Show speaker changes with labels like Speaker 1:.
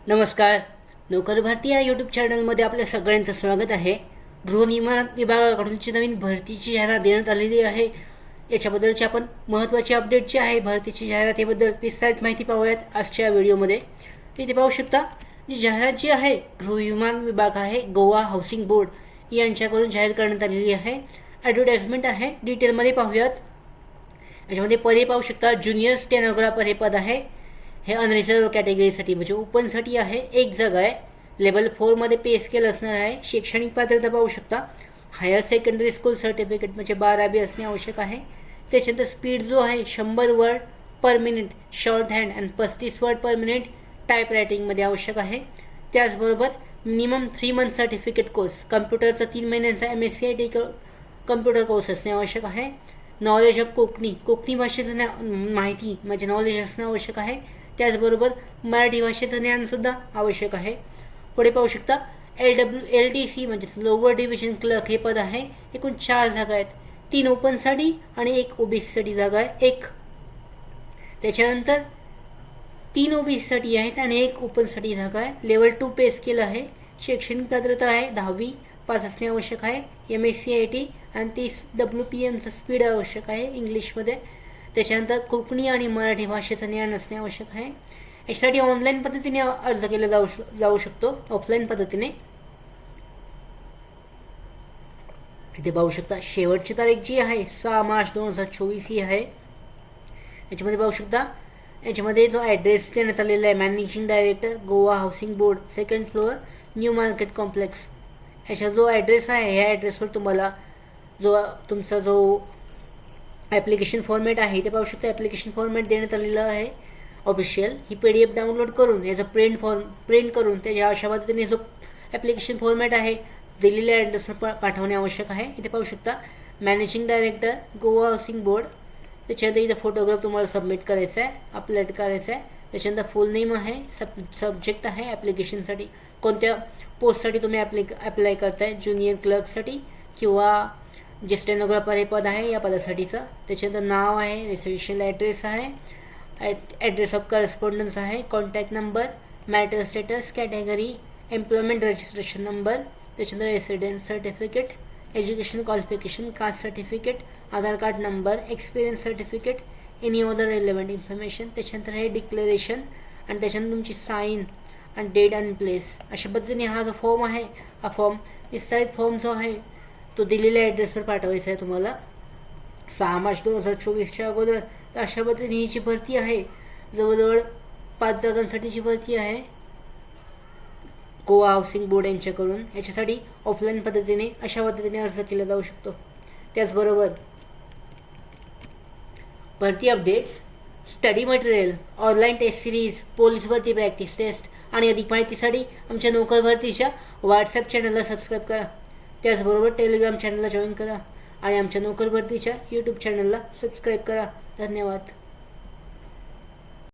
Speaker 1: नमस्कार. नोकर भारती या यूट्यूब चॅनलमध्ये आपल्या सगळ्यांचं स्वागत आहे. गृहनिर्माण विभागाकडूनची नवीन भरतीची जाहिरात देण्यात आलेली आहे. याच्याबद्दलची आपण महत्त्वाची अपडेट जी आहे भरतीची जाहिरातीबद्दल विस्तारित माहिती पाहूयात आजच्या व्हिडिओमध्ये. इथे पाहू शकता जी जाहिरात जी आहे गृहनिर्माण विभाग आहे गोवा हाऊसिंग बोर्ड यांच्याकडून जाहीर करण्यात आलेली आहे. ॲडव्हर्टाइजमेंट आहे, डिटेलमध्ये पाहूयात. याच्यामध्ये पदे पाहू शकता. ज्युनियर स्टेनोग्राफर हे पद आहे. हे अनरिझर्व कॅटेगरीसाठी म्हणजे ओपनसाठी आहे. एक जागा आहे. लेवल 4मध्ये पे स्केल असणार आहे. शैक्षणिक पात्रता पाहू शकता. हायर सेकंडरी स्कूल सर्टिफिकेट म्हणजे 12वी असणे आवश्यक आहे. त्याच्यानंतर स्पीड जो आहे 100 word per minute short hand आणि 35 वर्ड पर मिनिट टाईप रायटिंगमध्ये आवश्यक आहे. त्याचबरोबर मिनिमम 3 मंथ सर्टिफिकेट कोर्स कम्प्युटरचा 3 महिन्यांचा MSc कम्प्युटर कोर्स असणे आवश्यक आहे. नॉलेज ऑफ कोकणी भाषेचं माहिती म्हणजे नॉलेज असणं आवश्यक आहे. त्याचबरोबर मराठी भाषेचं ज्ञानसुद्धा आवश्यक आहे. पुढे पाहू शकता LDC म्हणजे लोअर डिव्हिजन क्लर्क हे पद आहे. एकूण 4 जागा आहेत. 3 ओपनसाठी आणि 1 OBCसाठी जागा आहे. त्याच्यानंतर 3 OBCसाठी आहेत आणि 1 ओपनसाठी जागा आहे. लेवल 2 पे स्केल आहे. शैक्षणिक पात्रता आहे 10वी पास असणे आवश्यक आहे. MSc आणि 30 WPMचं स्पीड आवश्यक आहे इंग्लिशमध्ये. त्याच्यानंतर कोकणी आणि मराठी भाषेचं ज्ञान असणे आवश्यक आहे. याच्यासाठी ऑनलाईन पद्धतीने अर्ज केला जाऊ शकतो, ऑफलाईन पद्धतीने. इथे पाहू शकता शेवटची तारीख जी आहे 6 मार्च 2024 ही आहे. याच्यामध्ये पाहू शकता याच्यामध्ये जो ॲड्रेस देण्यात आलेला आहे managing director Goa housing board 2nd floor new market complex. याचा जो ॲड्रेस आहे ह्या ॲड्रेसवर तुम्हाला तुमचा जो ॲप्लिकेशन फॉर्मॅट आहे ते पाहू शकता. ॲप्लिकेशन फॉर्मॅट देण्यात आलेलं आहे ऑफिशियल. ही PDF डाउनलोड करून याचा प्रिंट करून त्याच्या अशा पद्धतीने जो ॲप्लिकेशन फॉर्मॅट आहे दिलेल्या ॲड्रेसवर पाठवणे आवश्यक आहे. इथे पाहू शकता managing director Goa housing board. त्याच्यानंतर इथं फोटोग्राफ तुम्हाला सबमिट करायचा आहे, अपलोड करायचा आहे. त्याच्यानंतर फुल नेम आहे, सब्जेक्ट आहे ॲप्लिकेशनसाठी कोणत्या पोस्टसाठी तुम्ही अप्लाय करताय, ज्युनियर क्लर्कसाठी किंवा जे स्टेनोग्राफर हे पद आहे या पदासाठीचं. त्याच्यानंतर नाव आहे, रेसिडेन्शियल ॲड्रेस आहे, ॲड्रेस ऑफ करस्पॉन्डन्स आहे, contact number, marital status, category, employment registration number, त्याच्यानंतर residence certificate, education qualification, caste certificate, Aadhaar card number, experience certificate, any other relevant information. त्याच्यानंतर हे डिक्लेरेशन आणि त्याच्यानंतर तुमची साईन आणि डेट अँड प्लेस. अशा पद्धतीने हा जो फॉर्म आहे हा फॉर्म विस्तारित फॉर्म जो आहे तो दिलेल्या ॲड्रेसवर पाठवायचा आहे तुम्हाला 6 मार्च 2024च्या अगोदर. तर अशा पद्धतीने ही जी भरती आहे जवळजवळ 5 जागांसाठीची भरती आहे गोवा हाऊसिंग बोर्ड यांच्याकडून. याच्यासाठी ऑफलाईन पद्धतीने अशा पद्धतीने अर्ज केला जाऊ शकतो. त्याचबरोबर भरती updates, study material, online test series, police भरती प्रॅक्टिस टेस्ट आणि अधिक माहितीसाठी आमच्या नोकर भरतीच्या व्हॉट्सॲप चॅनलला सबस्क्राईब करा. त्याचबरोबर टेलिग्राम चॅनलला जॉईन करा आणि आमच्या नोकर भरतीच्या यूट्यूब चॅनलला सबस्क्राईब करा. धन्यवाद.